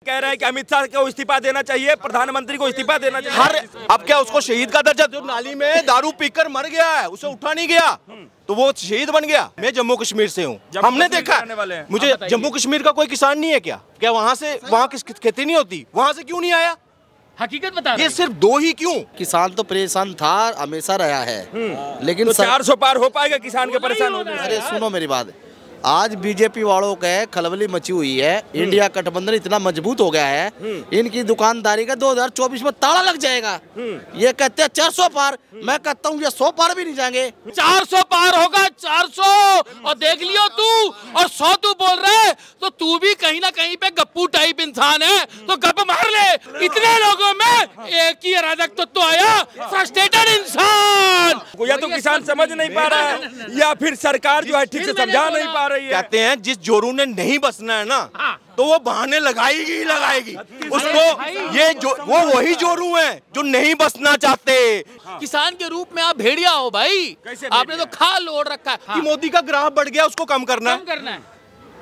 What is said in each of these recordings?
कह रहे हैं कि अमित शाह को इस्तीफा देना चाहिए, प्रधानमंत्री को इस्तीफा देना चाहिए। अब क्या उसको शहीद का दर्जा, जो नाली में दारू पीकर मर गया है उसे उठा नहीं गया तो वो शहीद बन गया। मैं जम्मू कश्मीर से हूँ, हमने देखा। मुझे जम्मू कश्मीर का कोई किसान नहीं है क्या वहाँ की खेती नहीं होती? वहाँ से क्यों नहीं आया? हकीकत बता ये सिर्फ दो ही क्यों? किसान तो परेशान था, हमेशा रहा है, लेकिन तो 400 पार हो पाएगा किसान के परेशान होने? अरे सुनो मेरी बात, आज बीजेपी वालों के खलबली मची हुई है। इंडिया गठबंधन इतना मजबूत हो गया है, इनकी दुकानदारी का 2024 में ताला लग जाएगा। ये कहते हैं 400 पार, मैं कहता हूँ ये 100 पार भी नहीं जाएंगे। 400 पार होगा, 400। और देख लियो तू, और 100 तू बोल रहा है तो तू भी कहीं ना कहीं पे गप्पू टाइप इंसान है, तो गप मार ले। इतने लोगों में एक ही अराजक तत्व आया, फ्रस्ट्रेटेड इंसान। या तो किसान समझ नहीं पा रहा है या फिर सरकार जो है ठीक से समझा नहीं पा रही है। कहते हैं जिस जोरू ने नहीं बसना है ना तो वो बहाने लगाएगी ही लगाएगी उसको। ये जो वो वही जोरू है जो नहीं बसना चाहते। किसान के रूप में आप भेड़िया हो भाई, आपने तो खाल ओढ़ रखा है। कि मोदी का ग्राफ बढ़ गया उसको कम करना है।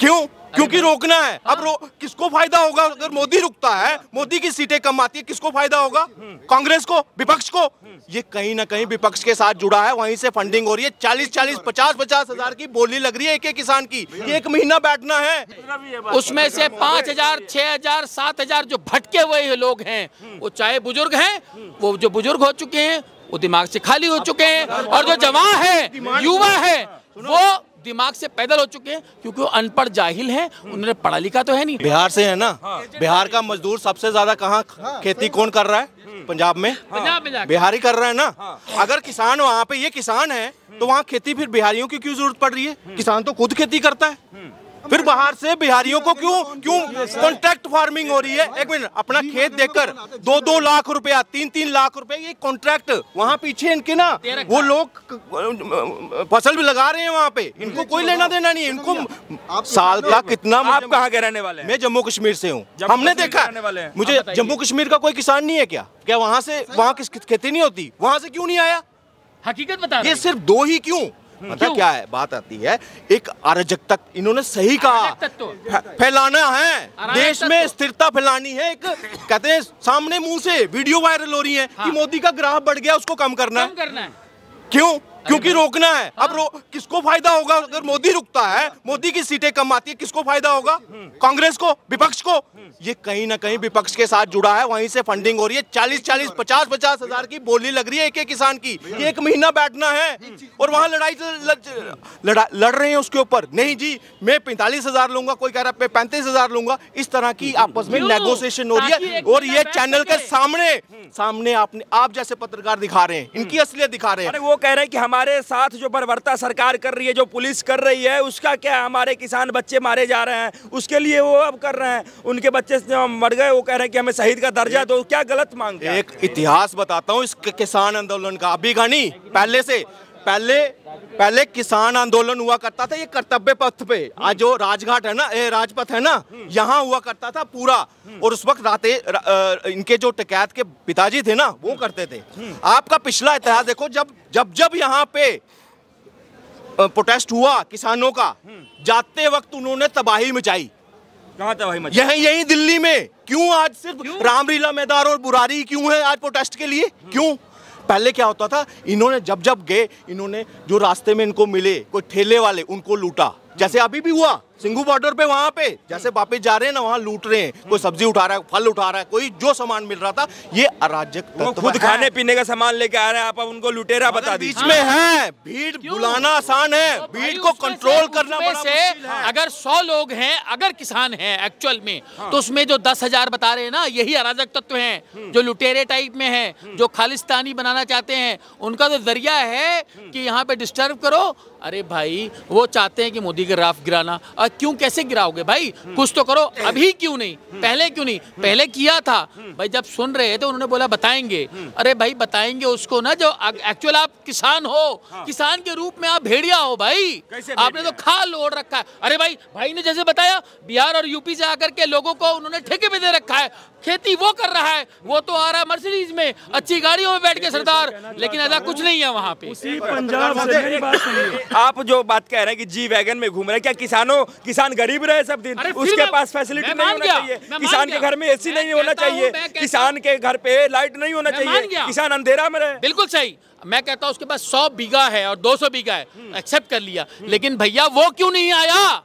क्यों? क्योंकि रोकना है। अब किसको फायदा होगा अगर मोदी रुकता है? मोदी की सीटें कम आती है, किसको फायदा होगा? कांग्रेस को, विपक्ष को। ये कहीं ना कहीं विपक्ष के साथ जुड़ा है, वहीं से फंडिंग हो रही है। 40-40, 50-50 हजार की बोली लग रही है एक किसान की। एक महीना बैठना है, उसमें से 5,000, 6,000, 7,000 जो भटके हुए लोग हैं, वो चाहे बुजुर्ग हैं, वो जो बुजुर्ग हो चुके हैं वो दिमाग से खाली हो चुके हैं, और जो जवान है, युवा है, वो दिमाग से पैदल हो चुके हैं, क्योंकि वो अनपढ़ जाहिल हैं, उन्होंने पढ़ा लिखा तो है नहीं। बिहार से है ना, बिहार का मजदूर सबसे ज्यादा कहाँ खेती कौन कर रहा है? पंजाब में। बिहारी कर रहा है ना। अगर किसान वहाँ पे ये किसान है तो वहाँ खेती फिर बिहारियों की क्यों जरूरत पड़ रही है? किसान तो खुद खेती करता है, फिर बाहर से बिहारियों को क्यों कॉन्ट्रैक्ट फार्मिंग हो रही है? एक मिनट, अपना खेत देकर 2-2 लाख रुपया, 3-3 लाख रुपए ये कॉन्ट्रैक्ट, वहाँ पीछे इनके ना वो लोग फसल भी लगा रहे हैं वहाँ पे, इनको कोई लेना देना नहीं है। इनको साल का कितना? आप कहाँ के रहने वाले हैं? मैं जम्मू कश्मीर से हूँ, हमने देखा। मुझे जम्मू कश्मीर का कोई किसान नहीं है क्या वहाँ की खेती नहीं होती? वहाँ से क्यों नहीं आया? हकीकत बता। ये सिर्फ दो ही क्यों? मतलब क्या है, बात आती है एक अराजकता। इन्होंने सही कहा, फैलाना है, देश में स्थिरता फैलानी है। एक कहते हैं सामने मुंह से वीडियो वायरल हो रही है कि मोदी का ग्राफ बढ़ गया उसको कम करना है। क्यों? क्योंकि रोकना है। अब किसको फायदा होगा अगर मोदी रुकता है? मोदी की सीटें कम आती है, किसको फायदा होगा? कांग्रेस को, विपक्ष को। ये कहीं ना कहीं विपक्ष के साथ जुड़ा है, वहीं से फंडिंग हो रही है। 40-40, 50-50 हजार की बोली लग रही है एक किसान की। एक महीना बैठना है और वहां लड़ाई लड़ रहे हैं उसके ऊपर। नहीं जी, मैं 45,000 लूंगा, कोई कह रहा है 35,000 लूंगा। इस तरह की आपस में नेगोशिएशन हो रही है, और ये चैनल के सामने आप जैसे पत्रकार दिखा रहे हैं, इनकी असलियत दिखा रहे हैं। वो कह रहे हैं कि हमारे साथ जो बर्बरता सरकार कर रही है, जो पुलिस कर रही है, उसका क्या? हमारे किसान बच्चे मारे जा रहे हैं, उसके लिए वो अब कर रहे हैं। उनके बच्चे मर गए, वो कह रहे हैं कि हमें शहीद का दर्जा दो। क्या गलत मांग? एक इतिहास बताता हूँ इस किसान आंदोलन का। अभी का नहीं, पहले किसान आंदोलन हुआ करता था ये कर्तव्य पथ पे। आज जो राजघाट है ना, राजपथ है ना, यहाँ हुआ करता था पूरा। और उस वक्त इनके जो टिकैत के पिताजी थे ना, वो करते थे। आपका पिछला इतिहास देखो, जब यहाँ पे प्रोटेस्ट हुआ किसानों का, जाते वक्त उन्होंने तबाही मचाई। कहाँ तबाही मचाई? यही दिल्ली में। क्यों आज सिर्फ रामलीला मैदान और बुरारी क्यों है आज प्रोटेस्ट के लिए? क्यों? पहले क्या होता था, इन्होंने जब गए, इन्होंने जो रास्ते में इनको मिले कोई ठेले वाले, उनको लूटा। जैसे अभी भी हुआ सिंघू बॉर्डर पे, वहां पे जैसे वापस जा रहे हैं ना, वहां लूट रहे हैं। कोई सब्जी उठा रहा है, फल उठा रहा है, कोई जो सामान मिल रहा था। ये अराजक तत्व खुद खाने पीने का सामान लेके आ रहे हैं, आप उनको लुटेरा बता दीजिए। बीच में है भीड़, बुलाना आसान है, भीड़ को कंट्रोल करना बड़ा मुश्किल है। अगर 100 लोग हैं, अगर किसान हैं एक्चुअल में, तो उसमें जो 10,000 बता रहे हैं ना, यही अराजक तत्व हैं, जो लुटेरे टाइप में हैं, जो खालिस्तानी बनाना चाहते हैं। उनका तो जरिया है कि यहाँ पे डिस्टर्ब करो। अरे भाई, वो चाहते हैं कि मोदी का ग्राफ गिराना। और क्यों, कैसे गिराओगे भाई? कुछ तो करो। अभी क्यों नहीं? पहले क्यों नहीं? पहले किया था भाई, जब सुन रहे थे उन्होंने बोला बताएंगे। अरे भाई, बताएंगे उसको ना जो एक्चुअल आप किसान हो। किसान के रूप में आप भेड़िया हो भाई, आपने तो खाल ओढ़ रखा है। अरे भाई ने जैसे बताया, बिहार और यूपी से आकर के लोगों को उन्होंने ठेके पे दे रखा है। खेती वो कर रहा है, वो तो आ रहा है मर्सिडीज में, अच्छी गाड़ियों में बैठ के सरदार, लेकिन ऐसा कुछ नहीं है वहाँ पे। पंजाब से मेरी बात सुनिए, आप जो बात कह रहे हैं कि जी वैगन में घूम रहे हैं, क्या किसान गरीब रहे सब दिन? उसके पास फैसिलिटी नहीं होना चाहिए? किसान के घर में एसी नहीं होना चाहिए? किसान के घर पे लाइट नहीं होना चाहिए? किसान अंधेरा में रहे? बिल्कुल सही। मैं कहता हूँ उसके पास 100 बीघा है और 200 बीघा है, एक्सेप्ट कर लिया, लेकिन भैया वो क्यों नहीं आया?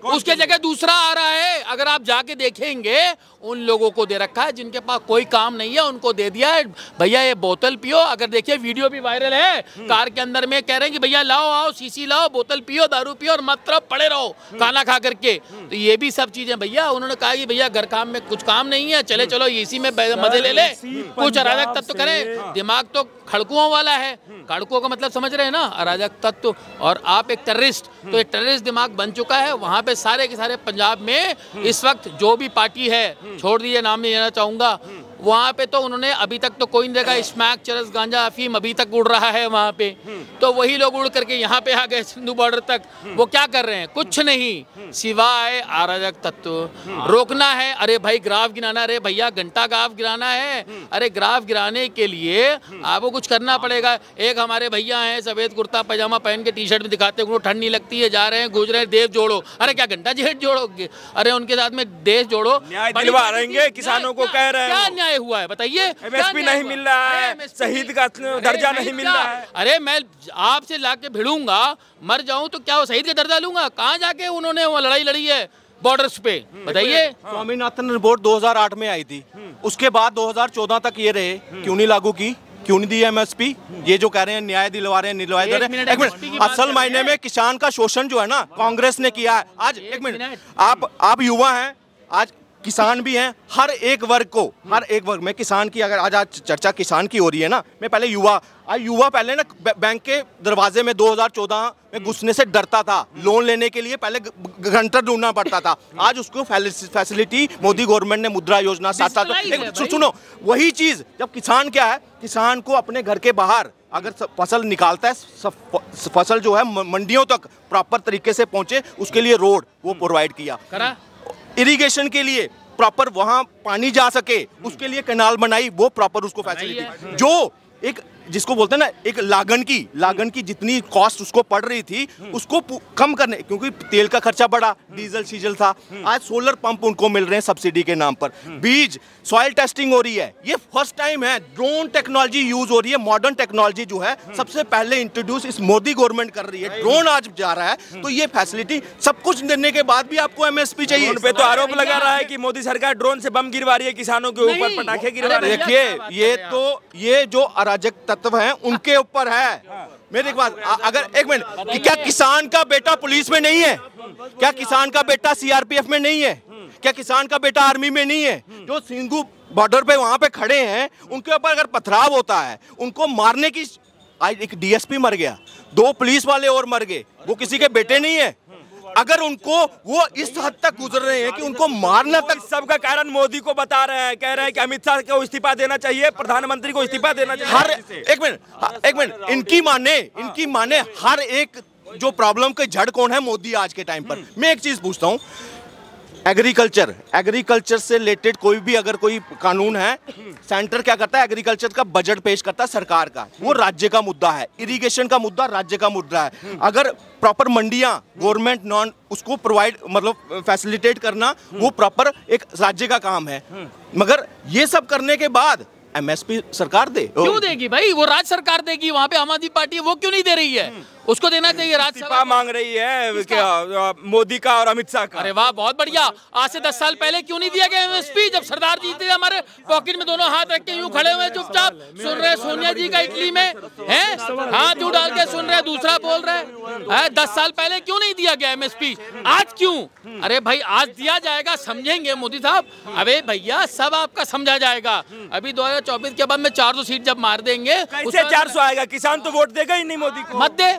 उसके जगह दूसरा आ रहा है। अगर आप जाके देखेंगे, उन लोगों को दे रखा है जिनके पास कोई काम नहीं है, उनको दे दिया है, भैया ये बोतल पियो। अगर देखिए वीडियो भी वायरल है, कार के अंदर में कह रहे हैं कि भैया लाओ आओ सीसी लाओ, बोतल पियो, दारू पियो और मतलब पड़े रहो खाना खा करके। तो ये भी सब चीजें भैया उन्होंने कहा कि भैया घर काम में कुछ काम नहीं है, चले चलो इसी में मजे ले ले, कुछ अराजक तत्व करें। दिमाग तो खड़कुओं वाला है, खड़कुओं का मतलब समझ रहे हैं ना, अराजक तत्व। और आप एक टेररिस्ट, तो एक टेररिस्ट दिमाग बन चुका है वहाँ पे। सारे के सारे पंजाब में इस वक्त जो भी पार्टी है, छोड़ दीजिए नाम नहीं लेना चाहूंगा, वहाँ पे तो उन्होंने अभी तक तो कोई नहीं देखा, स्मैक चरस गांजा अफीम अभी तक उड़ रहा है वहाँ पे। तो वही लोग उड़ करके यहाँ पे आ गए सिंधु बॉर्डर तक। वो क्या कर रहे हैं? कुछ नहीं सिवाय अराजक तत्व रोकना है। अरे भाई ग्राफ गिराना, अरे भैया घंटा ग्राफ गिराना है। अरे ग्राफ गिराने के लिए आपको कुछ करना पड़ेगा। एक हमारे भैया हैं सफेद कुर्ता पैजामा पहन के टी शर्ट में दिखाते हैं, उनको ठंड नहीं लगती है, जा रहे हैं गुजर रहे हैं, देश जोड़ो। अरे क्या घंटा जेठ जोड़ोगे? अरे उनके साथ में देश जोड़ो, न्याय दिलवा रहेंगे किसानों को, कह रहे हैं। क्या हुआ है बताइए? एमएसपी नहीं मिल रहा है, शहीद का दर्जा नहीं मिल रहा है। अरे मैं आपसे लाके भिड़ूंगा, मर जाऊं तो क्या वो शहीद का दर्जा लूंगा? कहाँ जाके उन्होंने वो लड़ाई लड़ी है बॉर्डर्स पे, बताइए। स्वामीनाथन रिपोर्ट 2008 में आई थी, उसके बाद 2014 तक ये रहे, क्यों नहीं लागू की, क्यों नहीं दी एमएसपी? ये जो कह रहे हैं न्याय दिलवा रहे हैं, दिलवा दे रहे हैं। एक मिनट, असल मायने में किसान का शोषण जो है ना कांग्रेस ने किया है। आज एक मिनट, आप युवा हैं, आज किसान भी हैं, हर एक वर्ग में किसान की, अगर आज चर्चा किसान की हो रही है ना, मैं पहले युवा पहले ना बैंक के दरवाजे में 2014 में घुसने से डरता था, लोन लेने के लिए पहले घंटा ढूंढना पड़ता था। आज उसको फैसिलिटी मोदी गवर्नमेंट ने मुद्रा योजना साथ सुनो, वही चीज जब किसान क्या है, किसान को अपने घर के बाहर अगर फसल निकालता है, फसल जो है मंडियों तक प्रॉपर तरीके से पहुंचे, उसके लिए रोड वो प्रोवाइड किया, इरिगेशन के लिए प्रॉपर वहां पानी जा सके उसके लिए कैनाल बनाई, वो प्रॉपर उसको फैसिलिटी, जो एक जिसको बोलते हैं ना, एक लागन की जितनी कॉस्ट उसको पड़ रही थी उसको कम करने, क्योंकि तेल का खर्चा बढ़ा, डीजल सीजल था। आज सोलर पंप उनको मिल रहे हैं सब्सिडी के नाम पर, बीज सॉइल टेस्टिंग हो रही है, ये फर्स्ट टाइम है। ड्रोन टेक्नोलॉजी यूज हो रही है, मॉडर्न टेक्नोलॉजी जो है सबसे पहले इंट्रोड्यूस इस मोदी गवर्नमेंट कर रही है। ड्रोन आज जा रहा है, तो ये फैसिलिटी सब कुछ देने के बाद भी आपको एमएसपी चाहिए। उन पे तो आरोप लगा रहा है कि मोदी सरकार ड्रोन से बम गिरवा रही है, किसानों के ऊपर पटाखे गिरवा रही है। देखिए, ये जो अराजक तत्व हैं उनके ऊपर है। मेरी एक बात, अगर एक मिनट, क्या किसान का बेटा पुलिस में नहीं है? क्या किसान का बेटा सीआरपीएफ में नहीं है? क्या किसान का बेटा आर्मी में नहीं है? जो सिंधु बॉर्डर पे वहां पे खड़े हैं, उनके ऊपर अगर पथराव होता है, उनको मारने की, आज एक डीएसपी मर गया, 2 पुलिस वाले और मर गए, वो किसी के बेटे नहीं है? अगर उनको वो इस हद तक गुजर रहे हैं कि उनको मारना तक, सबका कारण मोदी को बता रहे हैं, कह रहे हैं कि अमित शाह को इस्तीफा देना चाहिए, प्रधानमंत्री को इस्तीफा देना चाहिए। हर एक मिनट, इनकी माने हर एक जो प्रॉब्लम के जड़ कौन है? मोदी आज के टाइम पर। मैं एक चीज पूछता हूँ, एग्रीकल्चर से रिलेटेड कोई भी अगर कोई कानून है, सेंटर क्या करता है? एग्रीकल्चर का बजट पेश करता है सरकार का, वो राज्य का मुद्दा है। इरिगेशन का मुद्दा राज्य का मुद्दा है। अगर प्रॉपर मंडियां गवर्नमेंट नॉन उसको प्रोवाइड मतलब फैसिलिटेट करना, वो प्रॉपर एक राज्य का काम है। मगर ये सब करने के बाद एमएसपी सरकार दे, क्यों देगी भाई? वो राज्य सरकार देगी, वहाँ पे आम आदमी पार्टी वो क्यों नहीं दे रही है? उसको देना चाहिए। राज्यसभा मांग रही है क्या, मोदी का और अमित शाह का। अरे वाह, बहुत बढ़िया। आज से 10 साल पहले क्यों नहीं दिया गया एमएसपी? जब सरदार जी थे हमारे पॉकेट में दोनों हाथ रख के यूं खड़े हुए चुपचाप सुन रहे, सोनिया जी का इटली में है, हाथ यूं डाल के सुन रहे, दूसरा बोल रहे। 10 साल पहले क्यों नहीं दिया गया एमएसपी? आज क्यों? अरे भाई आज दिया जाएगा, समझेंगे मोदी साहब। अबे भैया सब आपका समझा जाएगा। अभी 2024 के बाद में 400 सीट जब मार देंगे, कैसे 400 आएगा? किसान तो वोट देगा ही नहीं मोदी को। मत दे,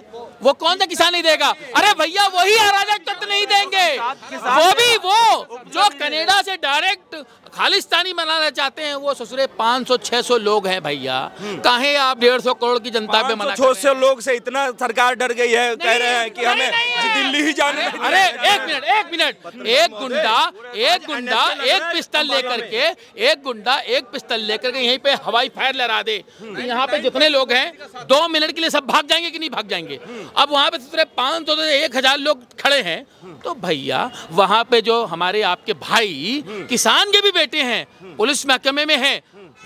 वो कौन सा किसान नहीं देगा? अरे भैया वही अराजक तत्व नहीं देंगे, वो भी वो जो कनाडा से डायरेक्ट खालिस्तानी बनाना चाहते हैं वो ससुरे 500-600 लोग हैं भैया। काहे आप 150 करोड़ की जनता पे मना 600 लोग से इतना सरकार डर गई है, कह रहे हैं कि हमें दिल्ली ही जाने। अरे एक मिनट, एक गुंडा एक पिस्तल लेकर के यहीं पे हवाई फायर लहरा दे तो यहाँ पे जितने लोग हैं 2 मिनट के लिए सब भाग जाएंगे कि नहीं भाग जाएंगे? अब वहाँ पे सिर्फ 500 से 1000 लोग खड़े हैं तो भैया वहाँ पे जो हमारे आपके भाई किसान के भी बेटे हैं पुलिस महकमे में हैं,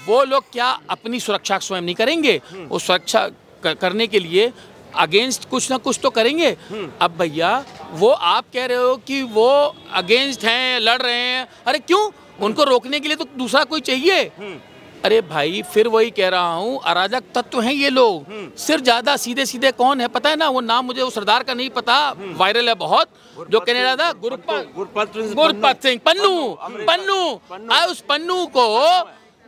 वो लोग क्या अपनी सुरक्षा स्वयं नहीं करेंगे? वो सुरक्षा करने के लिए अगेंस्ट कुछ ना कुछ तो करेंगे। अब भैया वो आप कह रहे हो कि वो अगेंस्ट हैं, लड़ रहे हैं, अरे क्यों? उनको रोकने के लिए तो दूसरा कोई चाहिए। अरे भाई फिर वही कह रहा हूँ, अराजक तत्व हैं ये लोग। सिर्फ ज्यादा सीधे सीधे कौन है पता है ना? वो नाम मुझे उस सरदार का नहीं पता, वायरल है बहुत, जो कनाडा था, गुरपत सिंह पन्नू। उस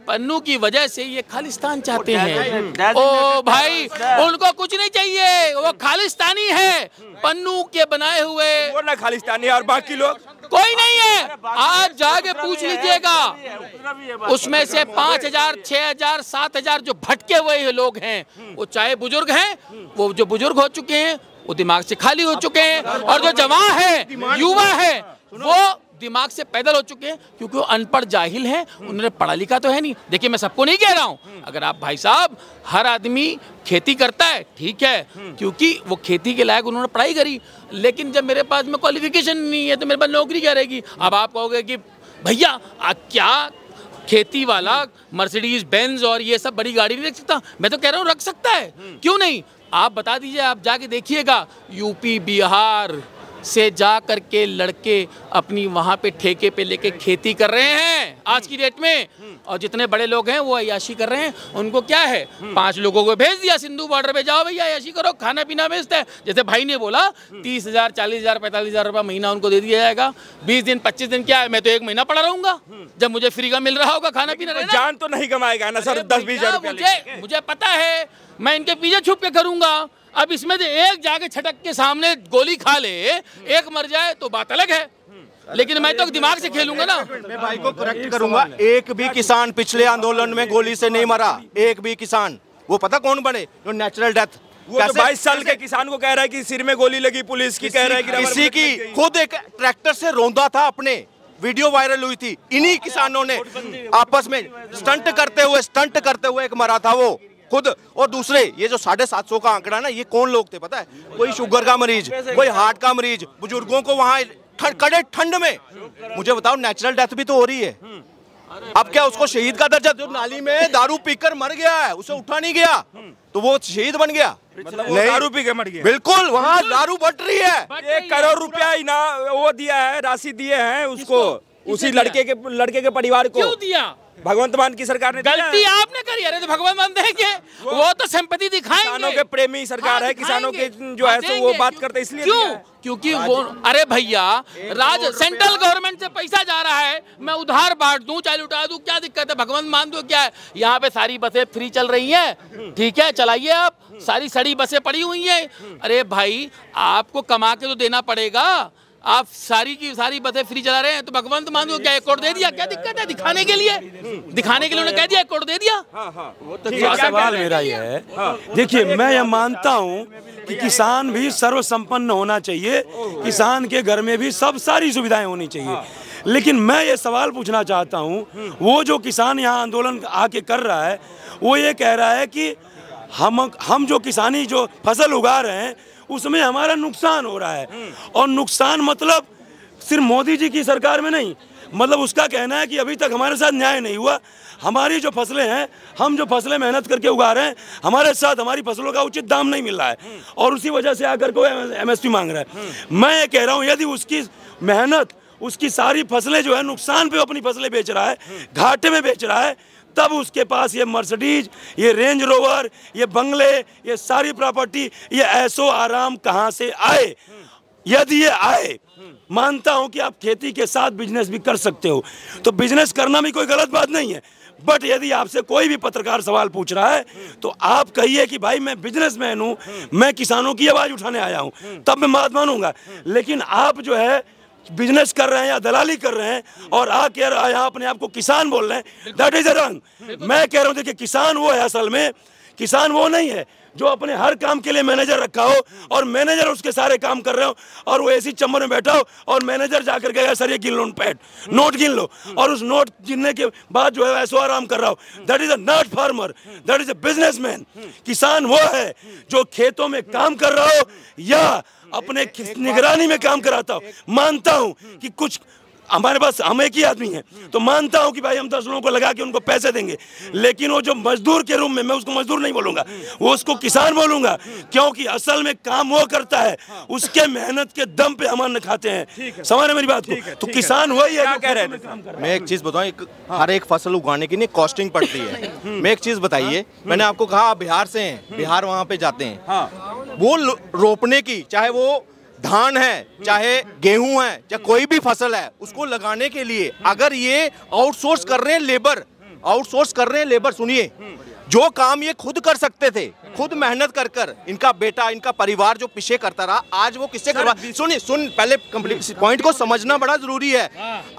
पन्नू की वजह से ये खालिस्तान चाहते हैं। ओ भाई उनको कुछ नहीं चाहिए, वो खालिस्तानी है, पन्नू के बनाए हुए। वो ना खालिस्तानी और बाकी लोग कोई नहीं है। आज जाके पूछ लीजिएगा, उसमें से 5000, 6000, 7000 जो भटके हुए लोग हैं, वो चाहे बुजुर्ग हैं, वो जो बुजुर्ग हो चुके हैं वो दिमाग से खाली हो चुके हैं, और जो जवान है, युवा है, वो दिमाग से पैदल हो चुके हैं क्योंकि वो अनपढ़ जाहिल हैं, उन्होंने पढ़ा लिखा तो है नहीं। देखिए मैं सबको नहीं कह रहा हूँ, अगर आप भाई साहब हर आदमी खेती करता है ठीक है, क्योंकि वो खेती के लायक उन्होंने पढ़ाई करी, लेकिन जब मेरे पास में क्वालिफिकेशन नहीं है तो मेरे पास नौकरी क्या रहेगी? अब आप कहोगे कि भैया क्या खेती वाला मर्सिडीज बेंज और ये सब बड़ी गाड़ी नहीं रख सकता? मैं तो कह रहा हूँ रख सकता है, क्यों नहीं? आप बता दीजिए, आप जाके देखिएगा यूपी बिहार से जा करके लड़के अपनी वहाँ पे ठेके पे लेके खेती कर रहे हैं आज की डेट में, और जितने बड़े लोग हैं वो अय्याशी कर रहे हैं। उनको क्या है, 5 लोगों को भेज दिया सिंधु बॉर्डर पे, जाओ भैया अय्याशी करो, खाना पीना बेचता है। जैसे भाई ने बोला 30,000, 40,000, 45,000 रुपये महीना उनको दे दिया जाएगा। 20 दिन 25 दिन क्या है, मैं तो 1 महीना पड़ा रहूंगा जब मुझे फ्री का मिल रहा होगा खाना पीना। जान तो नहीं कमाएगा ना सर, 10-20 हजार। मुझे पता है, मैं इनके पीछे छुप के करूंगा। अब इसमें से एक जाके छटक के सामने गोली खा ले, एक मर जाए तो बात अलग है, लेकिन मैं तो दिमाग से खेलूंगा ना। मैं भाई को करेक्ट करूंगा, एक भी किसान पिछले आंदोलन में गोली से नहीं मरा, एक भी किसान। वो पता कौन बने? जो नेचुरल डेथ। वो तो 22 साल के किसान को कह रहा है कि सिर में गोली लगी, पुलिस की कह रहा है कि किसी की खुद एक ट्रैक्टर से रौंदा था अपने, वीडियो वायरल हुई थी। इन्हीं किसानों ने आपस में स्टंट करते हुए एक मरा था वो खुद। और दूसरे ये जो 750 का आंकड़ा ना, ये कौन लोग थे पता है? कोई शुगर का मरीज, कोई हार्ट का मरीज, बुजुर्गों को वहां कड़े ठंड में। मुझे बताओ, नेचुरल डेथ भी तो हो रही है। अब क्या उसको शहीद का दर्जा? जो नाली में दारू पीकर मर गया है, उसे उठा नहीं गया तो वो शहीद बन गया? मतलब वो दारू पी के मर गया? बिल्कुल, वहाँ दारू बट रही है। 1 करोड़ रुपया वो दिया है, राशि दिए हैं उसको, उसी लड़के के परिवार को। क्यों दिया? भगवंत मान की सरकार ने। गलती आपने करी। अरे तो भगवंत मान देंगे, वो तो सिंपैथी दिखाएंगे। किसानों के प्रेमी सरकार है, किसानों के जो है तो वो बात करते इसलिए। क्यों? क्योंकि वो, अरे भैया सेंट्रल गवर्नमेंट से पैसा जा रहा है, मैं उधार बांट दूं चाहे लुटा दूं, क्या दिक्कत है? भगवंत मान दो, क्या है? यहाँ पे सारी बसें फ्री चल रही हैं, ठीक है, चलाइए आप। सारी सड़ी बसें पड़ी हुई हैं। अरे भाई आपको कमा के तो देना पड़ेगा, आप सारी की सारी बसें फ्री चला रहे हैं तो भगवंत मान दो, क्या 1 करोड़ दे दिया? क्या दिक्कत है? दिखाने के लिए उन्होंने कह दिया 1 करोड़ दे दिया। वो तो क्या सवाल मेरा ये है, देखिए मैं ये मानता हूँ कि किसान भी सर्वसंपन्न होना चाहिए, किसान के घर में भी सारी सुविधाएं होनी चाहिए, लेकिन मैं ये सवाल पूछना चाहता हूँ, वो जो किसान यहाँ आंदोलन आके कर रहा है, वो ये कह रहा है कि हम जो किसानी जो फसल उगा रहे हैं उसमें हमारा नुकसान हो रहा है। और नुकसान मतलब सिर्फ मोदी जी की सरकार में नहीं, मतलब उसका कहना है कि अभी तक हमारे साथ न्याय नहीं हुआ। हमारी जो फसलें हैं, हम जो फसलें मेहनत करके उगा रहे हैं, हमारे साथ हमारी फसलों का उचित दाम नहीं मिल रहा है, और उसी वजह से आकर को MSP मांग रहा है। मैं ये कह रहा हूँ, यदि उसकी मेहनत, उसकी सारी फसलें जो है नुकसान पे अपनी फसलें बेच रहा है, घाटे में बेच रहा है, तब उसके पास ये मर्सिडीज, ये रेंज रोवर, ये बंगले, ये सारी प्रॉपर्टी, ये ऐसो आराम कहाँ से आए? यदि ये आए, मानता हूं कि आप खेती के साथ बिजनेस भी कर सकते हो, तो बिजनेस करना भी कोई गलत बात नहीं है, बट यदि आपसे कोई भी पत्रकार सवाल पूछ रहा है तो आप कहिए कि भाई मैं बिजनेसमैन हूं, मैं किसानों की आवाज उठाने आया हूं, तब मैं बात मानूंगा। लेकिन आप जो है बिजनेस कर रहे हैं या दलाली कर रहे हैं और आके यहाँ अपने आप को किसान बोल रहे हैं, दैट इज रॉन्ग। मैं कह रहा हूँ देखिए, किसान वो है, असल में किसान वो नहीं है जो अपने हर काम के लिए मैनेजर रखा हो और मैनेजर उसके सारे काम कर रहे हो और वो ऐसी चंबर में बैठा हो और मैनेजर जाकर कहेगा सर ये गिन लो पैड, नोट गिन लो, और उस नोट गिनने के बाद जो है ऐसो आराम कर रहा हो। That is a not farmer, that is a businessman. किसान वो है जो खेतों में काम कर रहा हो या अपने निगरानी में काम कराता हो। मानता हूं कि कुछ हमारे पास, हम एक ही आदमी हैं तो मानता हूं कि भाई हम 10 लोगों को लगा के उनको पैसे देंगे, लेकिन वो जो मजदूर के रूप में, मैं उसको मजदूर नहीं बोलूंगा, वो उसको किसान बोलूंगा, क्योंकि असल में काम वो करता है, उसके मेहनत के दम पे हम अन्न खाते हैं। समझ रहे मेरी बात को? तो किसान वही है। कह रहे थे मैं एक चीज बताऊं, हर एक फसल उगाने की नहीं कॉस्टिंग पड़ती है। मैं एक चीज बताइए, मैंने आपको कहा आप बिहार से हैं, बिहार वहां पे जाते हैं, वो रोपने की, चाहे वो धान है, चाहे गेहूं है, चाहे कोई भी फसल है, उसको लगाने के लिए अगर ये आउटसोर्स कर रहे हैं लेबर, आउटसोर्स कर रहे हैं लेबर, सुनिए, जो काम ये खुद कर सकते थे, खुद मेहनत कर कर, इनका बेटा, इनका परिवार जो पीछे करता रहा, आज वो किससे करवा। पहले कंप्लीट पॉइंट को समझना बड़ा जरूरी है।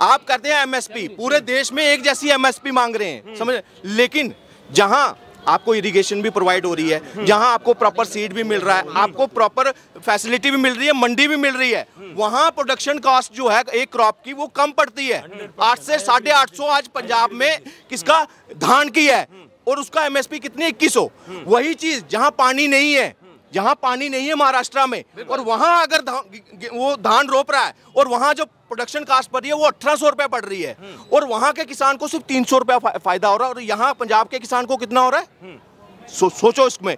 आप कहते हैं एमएसपी, पूरे देश में एक जैसी एमएसपी मांग रहे हैं, समझ, लेकिन जहां आपको इरिगेशन भी प्रोवाइड हो रही है, जहां आपको प्रॉपर सीड भी मिल रहा है, आपको प्रॉपर फैसिलिटी भी मिल रही है, मंडी भी मिल रही है, वहां प्रोडक्शन कॉस्ट जो है एक क्रॉप की वो कम पड़ती है। 8 से 850 आज पंजाब में किसका, धान की है, और उसका एमएसपी कितनी, 2100। वही चीज जहां पानी नहीं है, जहां पानी नहीं है महाराष्ट्र में, और वहां अगर वो धान रोप रहा है और वहां जो प्रोडक्शन कास्ट पड़ रही है वो 1800 रुपए पड़ रही है, और वहां के किसान को सिर्फ 300 रुपया फायदा हो रहा है, और यहाँ पंजाब के किसान को कितना हो रहा है? सोचो इसमें।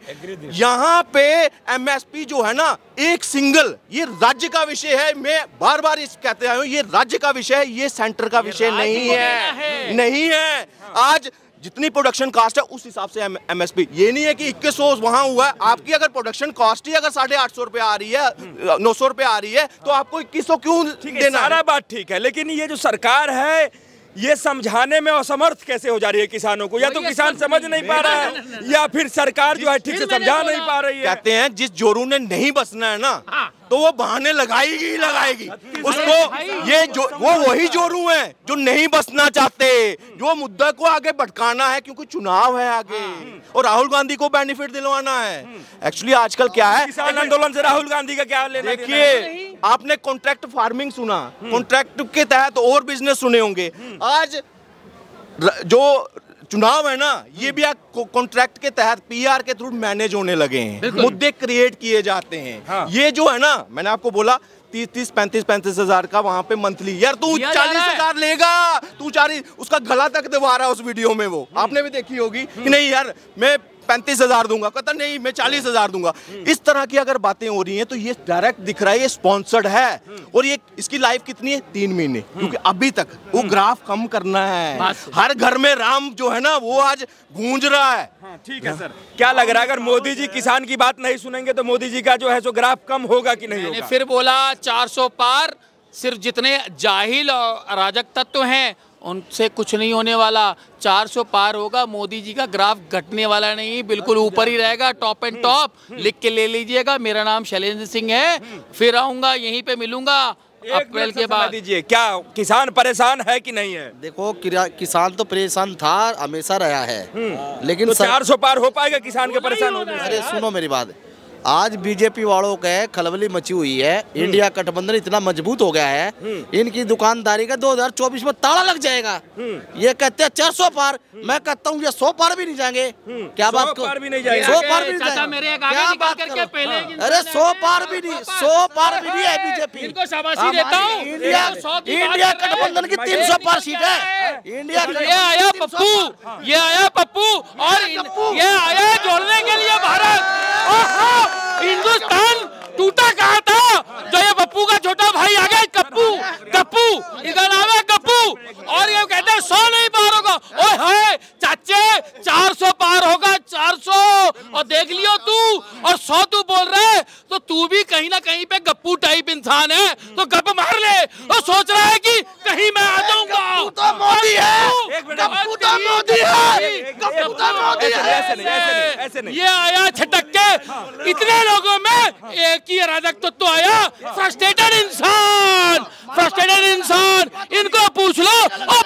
यहाँ पे एमएसपी जो है ना, एक सिंगल, ये राज्य का विषय है, मैं बार बार इस कहते आया हूं, ये राज्य का विषय है, ये सेंटर का विषय नहीं है, नहीं है। आज जितनी प्रोडक्शन कॉस्ट है उस हिसाब से एमएसपी, ये नहीं है कि 2100 वहां हुआ है। आपकी अगर प्रोडक्शन कॉस्ट ही अगर 850 रुपए आ रही है, 900 रुपए आ रही है, तो आपको 2100 क्यों देना? सारा बात ठीक है, लेकिन ये जो सरकार है ये समझाने में असमर्थ कैसे हो जा रही है किसानों को? या तो किसान समझ नहीं पा रहा है, या फिर सरकार जो है ठीक से समझा नहीं पा रही है। कहते हैं जिस जोरू ने नहीं बसना है ना, तो वो बहाने लगाएगी ही लगाएगी उसको। ये जो वो वही जोरू हैं जो नहीं बसना चाहते, जो मुद्दा को आगे भटकाना है, क्योंकि चुनाव है आगे और राहुल गांधी को बेनिफिट दिलवाना है। एक्चुअली आजकल क्या है, किसान आंदोलन से राहुल गांधी का क्या लेना? देखिए, आपने कॉन्ट्रैक्ट फार्मिंग सुना, कॉन्ट्रैक्ट के तहत और बिजनेस सुने होंगे। आज जो चुनाव है ना, ये भी कॉन्ट्रैक्ट के तहत पीआर के थ्रू मैनेज होने लगे हैं, मुद्दे क्रिएट किए जाते हैं। ये जो है ना, मैंने आपको बोला 30-35 हजार का वहां पे मंथली, यार तू 40,000 लेगा, तू 40, उसका गला तक दबा रहा है उस वीडियो में, वो आपने भी देखी होगी कि नहीं यार मैं 35,000 दूंगा, कहता नहीं मैं 40,000 दूंगा। इस तरह की अगर बातें हो रही हैं तो ये डायरेक्ट दिख रहा है ये स्पॉन्सर्ड है, और ये इसकी लाइफ कितनी है, 3 महीने, क्योंकि अभी तक वो ग्राफ कम करना है। हर घर में राम जो है ना वो आज गूंज रहा है। ठीक है सर, क्या लग रहा है अगर मोदी जी किसान की बात नहीं सुनेंगे तो मोदी जी का जो है सो ग्राफ कम होगा कि नहीं होगा? फिर बोला 400 पार, सिर्फ जितने जाहिल और अराजक तत्व हैं उनसे कुछ नहीं होने वाला। 400 पार होगा, मोदी जी का ग्राफ घटने वाला नहीं, बिल्कुल ऊपर ही रहेगा, टॉप एंड टॉप। लिख के ले लीजिएगा, मेरा नाम शैलेंद्र सिंह है, फिर आऊंगा यहीं पे मिलूंगा अप्रैल के बाद। दीजिए, क्या किसान परेशान है कि नहीं है? देखो, किसान तो परेशान था, हमेशा रहा है, लेकिन तो 400 पार हो पाएगा किसान के परेशान होने? अरे सुनो मेरी बात, आज बीजेपी वालों का खलबली मची हुई है। इंडिया गठबंधन इतना मजबूत हो गया है, इनकी दुकानदारी का 2024 में ताला लग जाएगा। ये कहते हैं 400 पार, मैं कहता हूँ ये 100 पार भी नहीं जाएंगे। क्या बात, 100 पार भी नहीं जाएंगे? 100 पार भी नहीं जाएंगे, क्या बात करो? अरे 100 पार भी नहीं, 100 पार भी नहीं है बीजेपी। इनको शाबाशी देता हूँ। इंडिया गठबंधन की 300 पार सीट है। इंडिया ये आया पप्पू, ये आया पप्पू, और ये आया जोड़ने के लिए भारत। हिंदुस्तान टूटा कहा था, जो ये पप्पू का छोटा भाई आ गया, कप्पू, कप्पू, इधर आवे कप्पू, और ये कहते हैं 100 नहीं पार होगा। ओए हाय चाचे, 400 पार होगा, 400, और देख लियो तू, और 100 तू बोल रहे, तो तू भी कहीं ना कहीं पे गप्पू टाइप इंसान है, तो गप मार ले, और सोच रहा है कि कहीं मैं आ जाऊंगा। मोदी है, कपूता मोदी है, कपूता मोदी है। ऐसे नहीं। ये आया छटक के, इतने लोगों में एक ही अराजकत्व तो आया। फ्रस्ट्रेटेड इंसान, इनको पूछ लो और